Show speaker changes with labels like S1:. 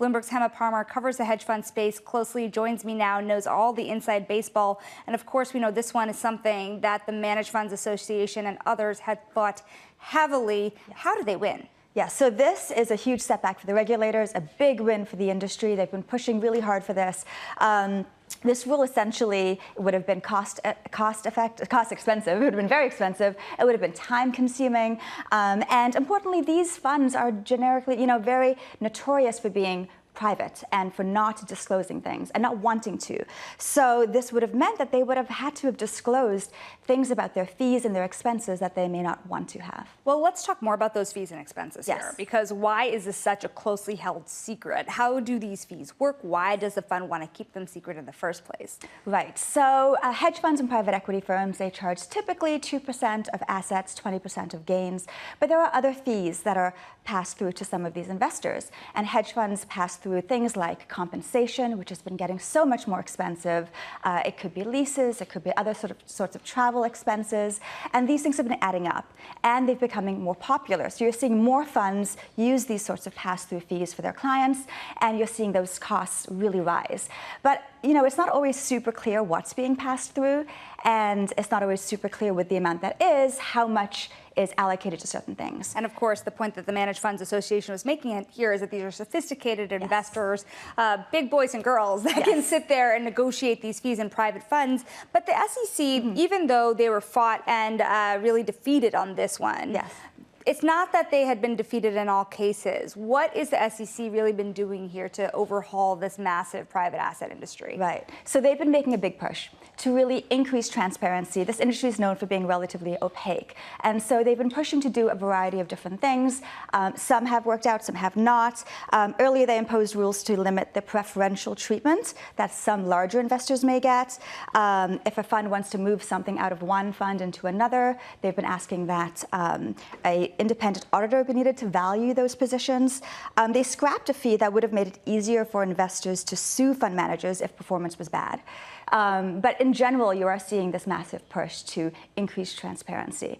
S1: Bloomberg's Hema Parmar covers the hedge fund space closely, joins me now, knows all the inside baseball. And of course, we know this one is something that the Managed Funds Association and others had fought heavily. How did they win?
S2: Yeah, so this is a huge setback for the regulators, a big win for the industry. They've been pushing really hard for this. This rule essentially would have been cost expensive. It would have been very expensive. It would have been time consuming. And importantly, these funds are generically, very notorious for being private and for not disclosing things and not wanting to. So this would have meant that they would have had to have disclosed things about their fees and their expenses that they may not want to have.
S1: Well, let's talk more about those fees and expenses here, because why is this such a closely held secret? How do these fees work? Why does the fund want to keep them secret in the first place?
S2: Right. So hedge funds and private equity firms, they charge typically 2% of assets, 20% of gains. But there are other fees that are passed through to some of these investors. And hedge funds pass through things like compensation, which has been getting so much more expensive. It could be leases, it could be other sorts of travel expenses, and these things have been adding up, and they're becoming more popular. So you're seeing more funds use these sorts of pass-through fees for their clients, and you're seeing those costs really rise. But it's not always super clear what's being passed through, and it's not always super clear with the amount that is, how much is allocated to certain things.
S1: And of course, the point that the Managed Funds Association was making here is that these are sophisticated investors, big boys and girls that can sit there and negotiate these fees in private funds. But the SEC, even though they were fought and really defeated on this one, it's not that they had been defeated in all cases. What is the SEC really been doing here to overhaul this massive private asset industry?
S2: Right. So they've been making a big push to really increase transparency. This industry is known for being relatively opaque. And so they've been pushing to do a variety of different things. Some have worked out, some have not. Earlier, they imposed rules to limit the preferential treatment that some larger investors may get. If a fund wants to move something out of one fund into another, they've been asking that an independent auditor be needed to value those positions. They scrapped a fee that would have made it easier for investors to sue fund managers if performance was bad. But in general, you are seeing this massive push to increase transparency.